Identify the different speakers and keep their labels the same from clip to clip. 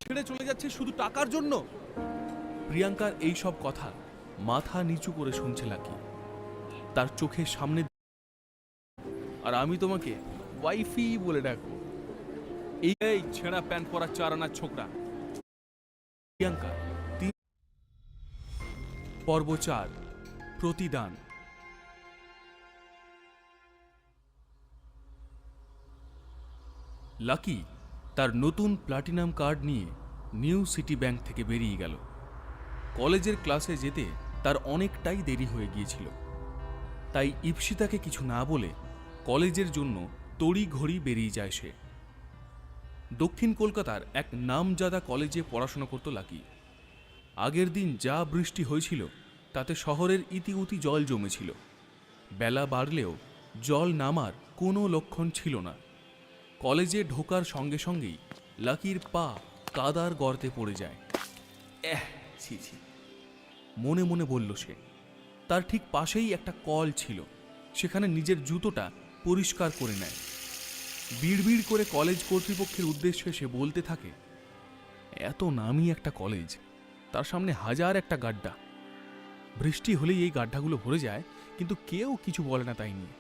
Speaker 1: ছেড়ে চলে যাচ্ছে শুধু টাকার জন্য। প্রিয়াঙ্কার এই সব কথা মাথা নিচু করে শুনছে লাকি। তার চোখের সামনে, আর আমি তোমাকে ওয়াইফি বলে ডাকবো। এই ছেঁড়া প্যান্ট পরা 4 আনার ছোকরা। প্রিয়াঙ্কা। পর্ব 4, প্রতিদান। লাকি তার নতুন প্লাটিনাম কার্ড নিয়ে নিউ সিটি ব্যাংক থেকে বেরিয়ে গেল। কলেজের ক্লাসে যেতে তার অনেকটাই দেরি হয়ে গিয়েছিল, তাই ইপসিতাকে কিছু না বলে কলেজের জন্য তড়িঘড়ি বেরিয়ে যায় সে। দক্ষিণ কলকাতার এক নামজাদা কলেজে পড়াশোনা করত লাকি। আগের দিন যা বৃষ্টি হয়েছিল তাতে শহরের ইতিউতি জল জমেছিল। বেলা বাড়লেও জল নামার কোনো লক্ষণ ছিল না। কলেজে ঢোকার সঙ্গে সঙ্গেই লাকির পা কাদার গর্তে পড়ে যায়। ছি ছি, মনে মনে বলল সে। তার ঠিক পাশেই একটা কল ছিল, সেখানে নিজের জুতোটা পরিষ্কার করে নেয়। বিড়বিড় করে কলেজ কর্তৃপক্ষের উদ্দেশ্যে সে বলতে থাকে, এত নামি একটা কলেজ, তার সামনে হাজার একটা গাড্ডা। বৃষ্টি হলেই এই গাড্ডাগুলো ভরে যায়, কিন্তু কেউ কিছু বলে না তাই নিয়ে।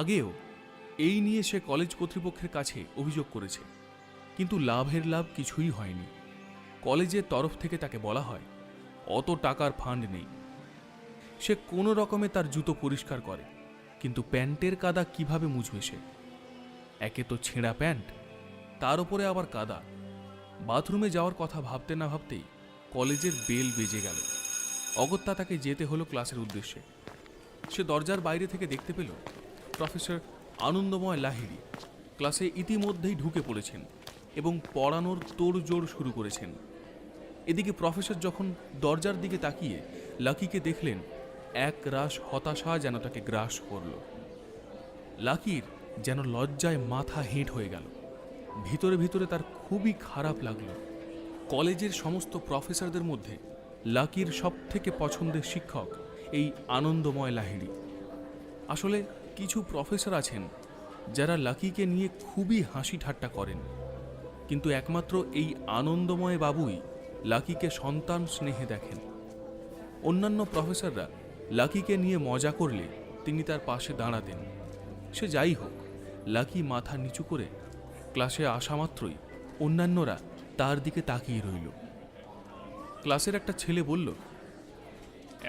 Speaker 1: আগেও এই নিয়ে সে কলেজ কর্তৃপক্ষের কাছে অভিযোগ করেছে, কিন্তু লাভের লাভ কিছুই হয়নি। কলেজের তরফ থেকে তাকে বলা হয় অত টাকার ফান্ড নেই। সে কোনো রকমে তার জুতো পরিষ্কার করে, কিন্তু প্যান্টের কাদা কিভাবে মুছবে সে? একে তো ছেঁড়া প্যান্ট, তার উপরে আবার কাদা। বাথরুমে যাওয়ার কথা ভাবতে না ভাবতেই কলেজের বেল বেজে গেল। অগত্যা তাকে যেতে হলো ক্লাসের উদ্দেশ্যে। সে দরজার বাইরে থেকে দেখতে পেল প্রফেসর আনন্দময় লাহিড়ী ক্লাসে ইতিমধ্যেই ঢুকে পড়েছেন এবং পড়ানোর তোড়জোড় শুরু করেছেন। এদিকে প্রফেসর যখন দরজার দিকে তাকিয়ে লাকিকে দেখলেন, এক রাশ হতাশা যেন তাকে গ্রাস করল। লাকির যেন লজ্জায় মাথা হেঁট হয়ে গেল। ভিতরে ভিতরে তার খুবই খারাপ লাগলো। কলেজের সমস্ত প্রফেসরদের মধ্যে লাকির সবথেকে পছন্দের শিক্ষক এই আনন্দময় লাহিড়ী। আসলে কিছু প্রফেসর আছেন যারা লাকিকে নিয়ে খুবই হাসি ঠাট্টা করেন, কিন্তু একমাত্র এই আনন্দময় বাবুই লাকিকে সন্তান স্নেহে দেখেন। অন্যান্য প্রফেসররা লাকিকে নিয়ে মজা করলে তিনি তার পাশে দাঁড়াতেন। সে যাই হোক, লাকি মাথা নিচু করে ক্লাসে আসা মাত্রই অন্যান্যরা তার দিকে তাকিয়ে রইল। ক্লাসের একটা ছেলে বলল,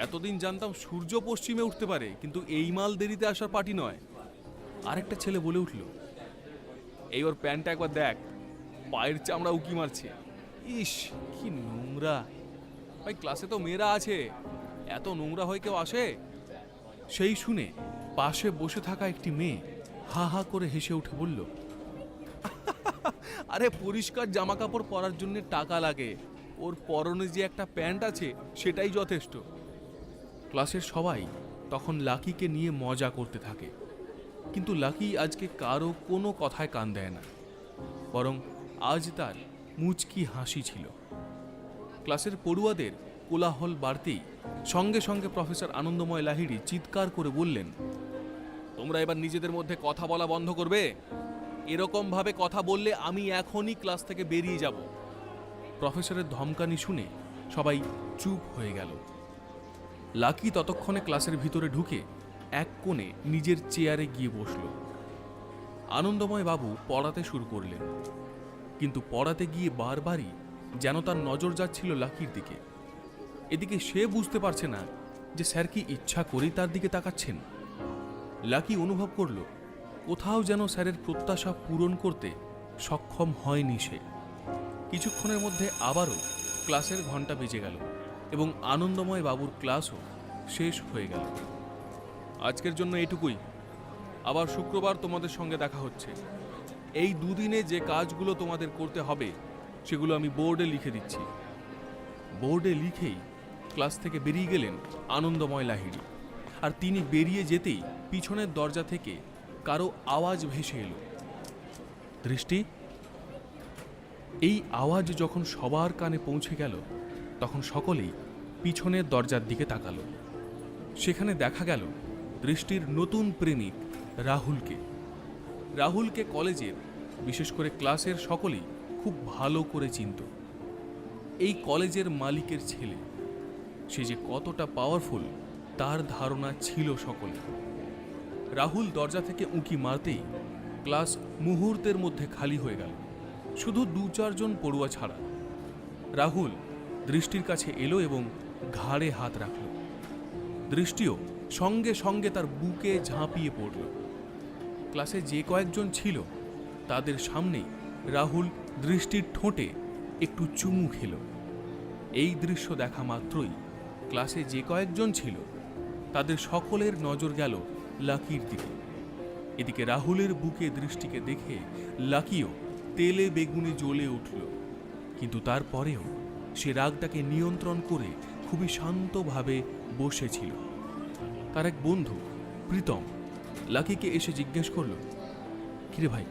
Speaker 1: এতদিন জানতাম সূর্য পশ্চিমে উঠতে পারে, কিন্তু এই মাল দেরিতে আসার পার্টি নয়। আরেকটা ছেলে বলে উঠল, এই ওর প্যান্টটা একবার দেখ, পায়ের চামড়া উকি মারছে। ইস, কি নোংরা! ভাই, ক্লাসে তো মেয়েরা আছে, এত নোংরা হয়ে কেউ আসে? সেই শুনে পাশে বসে থাকা একটি মেয়ে হা হা করে হেসে উঠে বলল, আরে পরিষ্কার জামা কাপড় পরার জন্য টাকা লাগে, ওর পরনে যে একটা প্যান্ট আছে সেটাই যথেষ্ট। ক্লাসের সবাই তখন লাকিকে নিয়ে মজা করতে থাকে, কিন্তু লাকি আজকে কারো কোনো কথায় কান দেয় না, বরং আজ তার মুচকি হাসি ছিল। ক্লাসের পড়ুয়াদের কোলাহল বাড়তেই সঙ্গে সঙ্গে প্রফেসর আনন্দময় লাহিড়ী চিৎকার করে বললেন, তোমরা এবার নিজেদের মধ্যে কথা বলা বন্ধ করবে। এরকম ভাবে কথা বললে আমি এখনই ক্লাস থেকে বেরিয়ে যাব। প্রফেসরের ধমকানি শুনে সবাই চুপ হয়ে গেল। লাকি ততক্ষণে ক্লাসের ভিতরে ঢুকে এক কোণে নিজের চেয়ারে গিয়ে বসল। আনন্দময় বাবু পড়াতে শুরু করলেন, কিন্তু পড়াতে গিয়ে বারবারই যেন তার নজর যাচ্ছিল লাকির দিকে। এদিকে সে বুঝতে পারছে না যে স্যার কি ইচ্ছা করেই তার দিকে তাকাচ্ছেন। লাকি অনুভব করল কোথাও যেন স্যারের প্রত্যাশা পূরণ করতে সক্ষম হয়নি সে। কিছুক্ষণের মধ্যে আবারও ক্লাসের ঘন্টা বেজে গেল এবং আনন্দময় বাবুর ক্লাসও শেষ হয়ে গেল। আজকের জন্য এটুকুই, আবার শুক্রবার তোমাদের সঙ্গে দেখা হচ্ছে। এই দুদিনে যে কাজগুলো তোমাদের করতে হবে সেগুলো আমি বোর্ডে লিখে দিচ্ছি। বোর্ডে লিখেই ক্লাস থেকে বেরিয়ে গেলেন আনন্দময় লাহিড়ী। আর তিনি বেরিয়ে যেতেই পিছনের দরজা থেকে কারো আওয়াজ ভেসে এলো, দৃষ্টি। এই আওয়াজ যখন সবার কানে পৌঁছে গেল তখন সকলেই পিছনের দরজার দিকে তাকালো। সেখানে দেখা গেল দৃষ্টির নতুন প্রেমিক রাহুলকে। রাহুলকে কলেজের, বিশেষ করে ক্লাসের সকলেই খুব ভালো করে চিনত। এই কলেজের মালিকের ছেলে, সে যে কতটা পাওয়ারফুল তার ধারণা ছিল সকলে। রাহুল দরজা থেকে উঁকি মারতেই ক্লাস মুহূর্তের মধ্যে খালি হয়ে গেল, শুধু 2-4 জন পড়ুয়া ছাড়া। রাহুল দৃষ্টির কাছে এলো এবং ঘাড়ে হাত রাখল। দৃষ্টিও সঙ্গে সঙ্গে তার বুকে ঝাঁপিয়ে পড়ল। ক্লাসে যে কয়েকজন ছিল তাদের সামনেই রাহুল দৃষ্টির ঠোঁটে একটু চুমু খেল। এই দৃশ্য দেখা মাত্রই ক্লাসে যে কয়েকজন ছিল তাদের সকলের নজর গেল লাকির দিকে। এদিকে রাহুলের বুকে দৃষ্টিকে দেখে লাকিও তেলে বেগুনে জ্বলে উঠল, কিন্তু তারপরেও সে রাগটাকে নিয়ন্ত্রণ করে খুবই শান্তভাবে বসেছিল। তার এক বন্ধু প্রীতম লাকিকে এসে জিজ্ঞেস করল, কিরে ভাই,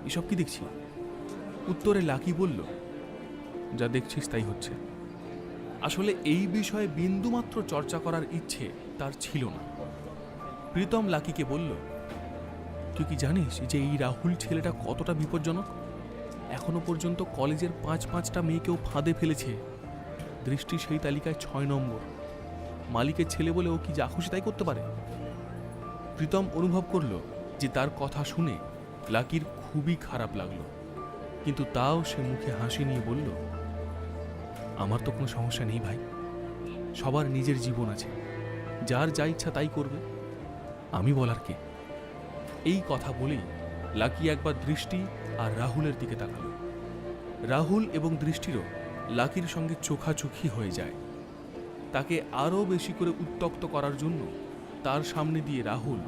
Speaker 1: এসব কি দেখছি? উত্তরে লাকি বলল, যা দেখছিস তাই হচ্ছে। আসলে এই বিষয়ে বিন্দুমাত্র চর্চা করার ইচ্ছে তার ছিল না। প্রীতম লাকিকে বলল, তুই কি জানিস যে এই রাহুল ছেলেটা কতটা বিপজ্জনক? এখনো পর্যন্ত কলেজের 5-5টা মেয়েকেও ফাঁদে ফেলেছে। দৃষ্টি সেই তালিকায় 6 নম্বর। মালিকের ছেলে বলে ও কি যা খুশি তাই করতে পারে। প্রীতম অনুভব করল যে তার কথা শুনে লাকির খুবই খারাপ লাগলো, কিন্তু তাও সে মুখে হাসি নিয়ে বলল, আমার তো কোনো সমস্যা নেই ভাই, সবার নিজের জীবন আছে, যার যা ইচ্ছা তাই করবে, আমি বলার কে? এই কথা বলেই লাকি একবার দৃষ্টি আর রাহুলের দিকে তাকাল। রাহুল এবং দৃষ্টিরও লাকির সঙ্গে চোখাচোখি হয়ে যায়। তাকে আরও বেশি করে উত্তক্ত করার জন্য তার সামনে দিয়ে রাহুল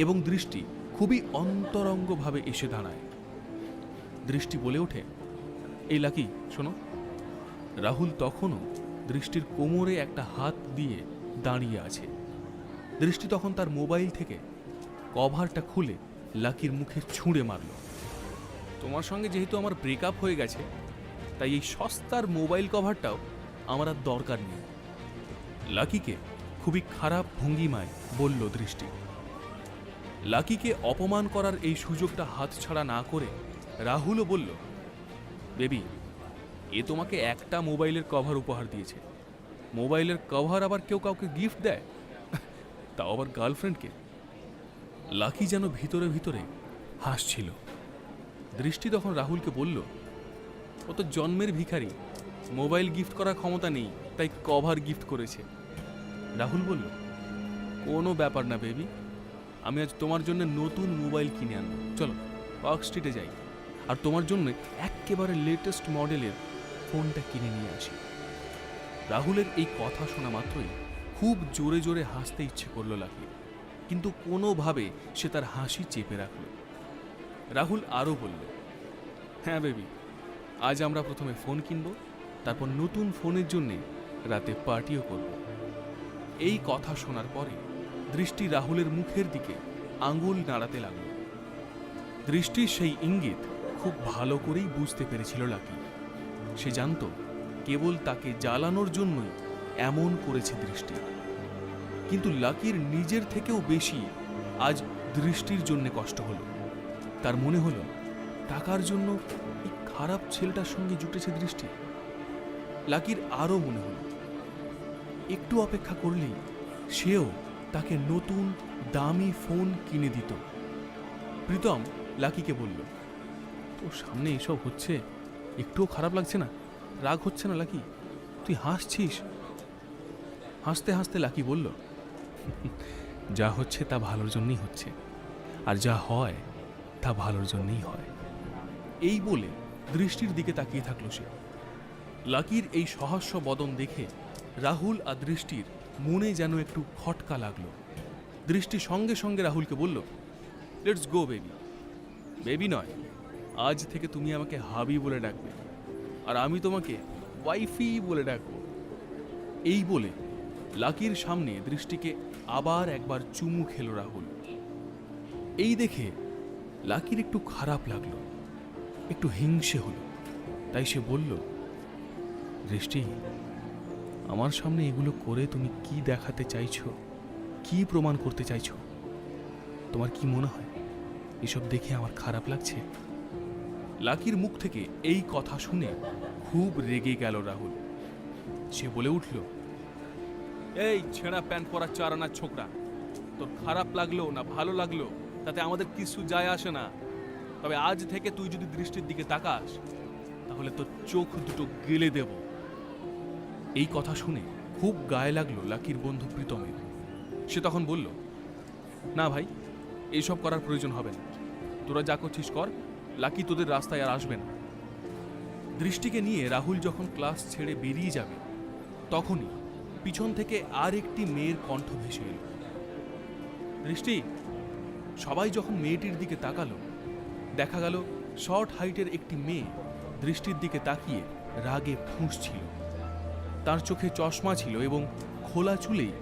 Speaker 1: এবং দৃষ্টি খুবই অন্তরঙ্গভাবে এসে দাঁড়ায়। দৃষ্টি বলে ওঠে, এই লাকি শোনো। রাহুল তখনও দৃষ্টির কোমরে একটা হাত দিয়ে দাঁড়িয়ে আছে। দৃষ্টি তখন তার মোবাইল থেকে কভারটা খুলে লাকির মুখে ছুঁড়ে মারল। তোমার সঙ্গে যেহেতু আমার ব্রেকআপ হয়ে গেছে, তাই এই সস্তার মোবাইল কভারটাও আমার আর দরকার নেই। লাকিকে খুবই খারাপ ভঙ্গিমায় বলল দৃষ্টি। লাকিকে অপমান করার এই সুযোগটা হাতছাড়া না করে রাহুলও বলল, বেবি, এ তোমাকে একটা মোবাইলের কভার উপহার দিয়েছে। মোবাইলের কভার আবার কেউ কাউকে গিফট দেয়, তাও আবার গার্লফ্রেন্ডকে। লাকি যেন ভিতরে ভিতরে হাসছিল। দৃষ্টি তখন রাহুলকে বলল, ও তো জন্মের ভিখারি, মোবাইল গিফট করার ক্ষমতা নেই, তাই কভার গিফট করেছে। রাহুল বলল, কোনো ব্যাপার না বেবি, আমি আজ তোমার জন্য নতুন মোবাইল কিনে আনবো। চলো পার্ক স্ট্রিটে যাই, আর তোমার জন্য একেবারে লেটেস্ট মডেলের ফোনটা কিনে নিয়ে আসি। রাহুলের এই কথা শোনা মাত্রই খুব জোরে জোরে হাসতে ইচ্ছে করলো লাকি, কিন্তু কোনোভাবে সে তার হাসি চেপে রাখল। রাহুল আরও বলল, হ্যাঁ বেবি, আজ আমরা প্রথমে ফোন কিনব, তারপর নতুন ফোনের জন্যে রাতে পার্টিও করব। এই কথা শোনার পরে দৃষ্টি রাহুলের মুখের দিকে আঙুল নাড়াতে লাগল। দৃষ্টির সেই ইঙ্গিত খুব ভালো করেই বুঝতে পেরেছিল লাকি। সে জানত কেবল তাকে জ্বালানোর জন্যই এমন করেছে দৃষ্টি, কিন্তু লাকির নিজের থেকেও বেশি আজ দৃষ্টির জন্য কষ্ট হলো। তার মনে হলো টাকার জন্য এই খারাপ ছেলেটার সঙ্গে জুটেছে দৃষ্টি। লাকির আরও মনে হলো একটু অপেক্ষা করলেই সেও তাকে নতুন দামি ফোন কিনে দিত। প্রীতম লাকিকে বলল, তোর সামনে এসব হচ্ছে, একটুও খারাপ লাগছে না? রাগ হচ্ছে না লাকি? তুই হাসছিস। হাসতে হাসতে লাকি বলল, যা হচ্ছে তা ভালোর জন্যই হচ্ছে, আর যা হয় তা ভালোর জন্যই হয়। এই বলে দৃষ্টির দিকে তাকিয়ে থাকলো সে। লাকির এই সহাস্য বদন দেখে রাহুল আর দৃষ্টির মনে যেন একটু খটকা লাগলো। দৃষ্টি সঙ্গে সঙ্গে রাহুলকে বলল, লেটস গো বেবি। বেবি নয়, আজ থেকে তুমি আমাকে হাবি বলে ডাকবে, আর আমি তোমাকে ওয়াইফি বলে ডাকবো। এই বলে লাকির সামনে দৃষ্টিকে আবার একবার চুমু খেলো রাহুল। এই দেখে লাকির একটু খারাপ লাগলো, একটু হিংসে হলো। তাই সে বলল, দৃষ্টি, আমার সামনে এগুলো করে তুমি কি দেখাতে চাইছো, কি প্রমাণ করতে চাইছো? তোমার কি মনে হয় এসব দেখে আমার খারাপ লাগছে? লাকির মুখ থেকে এই কথা শুনে খুব রেগে গেল রাহুল। সে বলে উঠল, এই ছেঁড়া প্যান্ট পরা 4 আনার ছোকরা, তোর খারাপ লাগলো না ভালো লাগলো তাতে আমাদের কিছু যায় আসে না, তবে আজ থেকে তুই যদি দৃষ্টির দিকে তাকাস তাহলে তোর চোখ দুটো গেলে দেব। এই কথা শুনে খুব গায়ে লাগলো লাকির বন্ধু প্রীতমের। সে তখন বলল, না ভাই, এইসব করার প্রয়োজন হবে না, তোরা যা করছিস কর, লাকি তোদের রাস্তায় আর আসবে না। দৃষ্টিকে নিয়ে রাহুল যখন ক্লাস ছেড়ে বেরিয়ে যাবে তখনই পিছন থেকে আর একটি মেয়ের কণ্ঠ ভেসে এলো। দৃষ্টি। সবাই যখন মেয়েটির দিকে তাকালো দেখা গেল শর্ট হাইটের একটি মেয়ে দৃষ্টির দিকে তাকিয়ে রাগে ফুঁসছিল। তার চোখে চশমা ছিল এবং খোলা চুলেই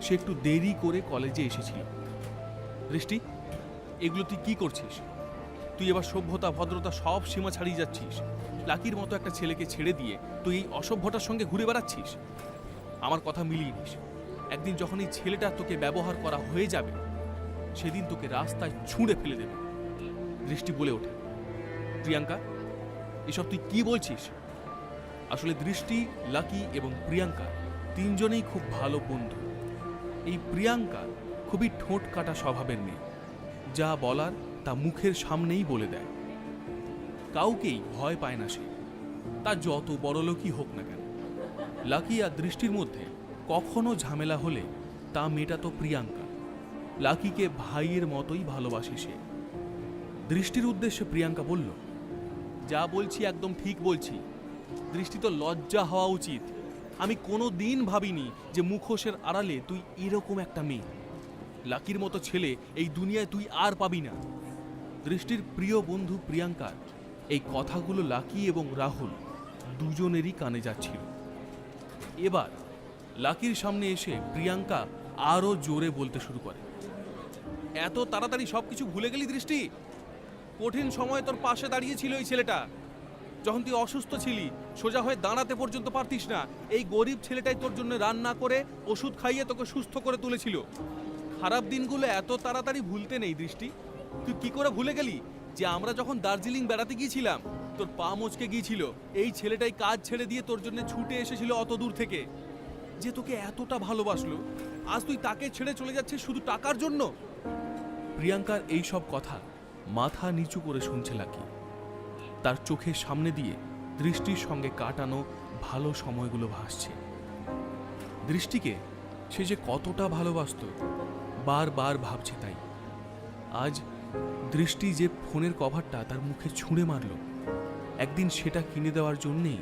Speaker 1: সে একটু দেরি করে কলেজে এসেছিল। দৃষ্টি, এগুলো তুই কি করছিস? তুই এবার সভ্যতা ভদ্রতা সব সীমা ছাড়িয়ে যাচ্ছিস। লাকির মতো একটা ছেলেকে ছেড়ে দিয়ে তুই এই অসভ্যতার সঙ্গে ঘুরে বেড়াচ্ছিস। আমার কথা মিলিয়ে নিস, একদিন যখন এই ছেলেটা তোকে ব্যবহার করা হয়ে যাবে সেদিন তোকে রাস্তায় ছুঁড়ে ফেলে দেবে। দৃষ্টি বলে ওঠে, প্রিয়াঙ্কা, এসব তুই কি বলছিস? আসলে দৃষ্টি, লাকি এবং প্রিয়াঙ্কা তিনজনেই খুব ভালো বন্ধু। এই প্রিয়াঙ্কা খুবই ঠোঁট কাটা স্বভাবের মেয়ে, যা বলার তা মুখের সামনেই বলে দেয়। কাউকেই ভয় পায় না সে, তা যত বড়লোকই হোক না কেন। লাকি আর দৃষ্টির মধ্যে কখনো ঝামেলা হলে তা মেটাতো প্রিয়াঙ্কা। লাকিকে ভাইয়ের মতোই ভালোবাসে সে। দৃষ্টির উদ্দেশ্যে প্রিয়াঙ্কা বলল, যা বলছি একদম ঠিক বলছি। দৃষ্টি তো লজ্জা হওয়া উচিত। আমি কোনো দিন ভাবিনি যে মুখোশের আড়ালে তুই এরকম একটা মেয়ে। লাকির মতো ছেলে এই দুনিয়ায় তুই আর পাবি না। দৃষ্টির প্রিয় বন্ধু প্রিয়াঙ্কার এই কথাগুলো লাকি এবং রাহুল দুজনেরই কানে যাচ্ছিল। এবার লাকির সামনে এসে প্রিয়াঙ্কা আরো জোরে বলতে শুরু করে, এত তাড়াতাড়ি সবকিছু ভুলে গেলি দৃষ্টি? কঠিন সময় তোর পাশে দাঁড়িয়েছিল এই ছেলেটা। যখন তুই অসুস্থ ছিলি, সোজা হয়ে দাঁড়াতে পর্যন্ত পারতিস না, এই গরিব ছেলেটাই তোর জন্য রান্না করে ওষুধ খাইয়ে তোকে সুস্থ করে তুলেছিল। খারাপ দিনগুলো এত তাড়াতাড়ি ভুলতে নেই দৃষ্টি। তুই কি করে ভুলে গেলি যে আমরা যখন দার্জিলিং বেড়াতে গিয়েছিলাম তোর পা মচকে গিয়েছিল, এই ছেলেটাই কাজ ছেড়ে দিয়ে তোর জন্য ছুটে এসেছিল অত দূর থেকে, যে তোকে এতটা ভালোবাসলো। আজ তুই তাকে ছেড়ে চলে যাচ্ছিস শুধু টাকার জন্য। প্রিয়াঙ্কার এই সব কথা মাথা নিচু করে শুনছে লাকি। তার চোখের সামনে দিয়ে দৃষ্টির সঙ্গে কাটানো ভালো সময়গুলো ভাসছে। দৃষ্টিকে সে যে কতটা ভালোবাসতো বারবার ভাবছে। তাই আজ দৃষ্টি যে ফোনের কভারটা তার মুখে ছুঁড়ে মারল, একদিন সেটা কিনে দেওয়ার জন্যেই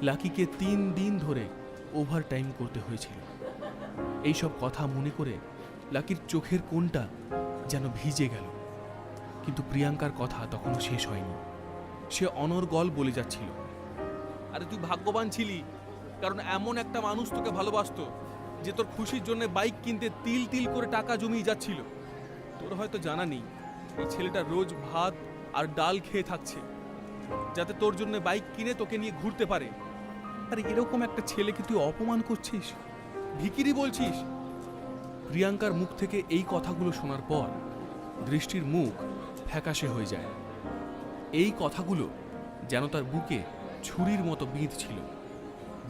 Speaker 1: লাকিকে 3 দিন ধরে ওভারটাইম করতে হয়েছিল। এইসব কথা মনে করে লাকির চোখের কোণটা যেন ভিজে গেল। কিন্তু প্রিয়াঙ্কার কথা তখনও শেষ হয়নি। সে অনর্গল বলে যাচ্ছিল, আরে তুই ভাগ্যবান ছিলি, কারণ এমন একটা মানুষ তোকে ভালোবাসতো যে তোর খুশির জন্য বাইক কিনতে তিল তিল করে টাকা জমিয়ে যাচ্ছিল। তোর হয়তো জানা নেই এই ছেলেটা রোজ ভাত আর ডাল খেয়ে থাকছে যাতে তোর জন্য বাইক কিনে তোকে নিয়ে ঘুরতে পারে। আরে এরকম একটা ছেলেকে তুই অপমান করছিস, ভিখিরি বলছিস। প্রিয়াঙ্কার মুখ থেকে এই কথাগুলো শোনার পর দৃষ্টির মুখ ফ্যাকাশে হয়ে যায়। এই কথাগুলো যেন তার বুকে ছুরির মতো বিঁধছিল।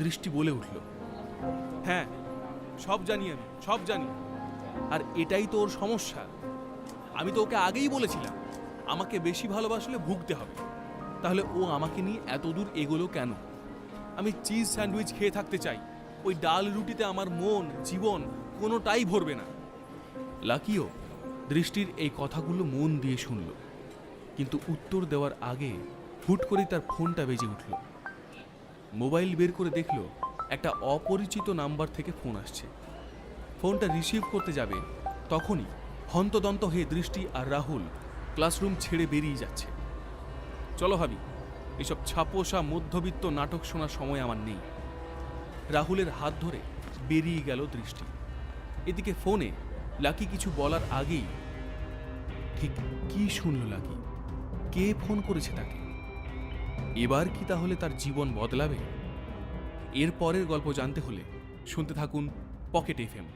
Speaker 1: দৃষ্টি বলে উঠল, হ্যাঁ সব জানি, আমি সব জানি, আর এটাই তো ওর সমস্যা। আমি তো ওকে আগেই বলেছিলাম আমাকে বেশি ভালোবাসলে ভুগতে হবে, তাহলে ও আমাকে নিয়ে এত দূর এগোলো কেন? আমি চিজ স্যান্ডউইচ খেয়ে থাকতে চাই, ওই ডাল রুটিতে আমার মন জীবন কোনোটাই ভরবে না। লাকিও দৃষ্টির এই কথাগুলো মন দিয়ে শুনল, কিন্তু উত্তর দেওয়ার আগে হুট করে তার ফোনটা বেজে উঠল। মোবাইল বের করে দেখল একটা অপরিচিত নাম্বার থেকে ফোন আসছে। ফোনটা রিসিভ করতে যাবে তখনই হন্তদন্ত হয়ে দৃষ্টি আর রাহুল ক্লাসরুম ছেড়ে বেরিয়ে যাচ্ছে। চলো ভাবি, এসব ছাপোষা মধ্যবিত্ত নাটক শোনার সময় আমার নেই। রাহুলের হাত ধরে বেরিয়ে গেল দৃষ্টি। এদিকে ফোনে লাকি কিছু বলার আগেই ঠিক কি শুনল লাকি? কে ফোন করেছে তাকে? এবার কি তাহলে তার জীবন বদলাবে? এর পরের গল্প জানতে হলে শুনতে থাকুন পকেট এফএম।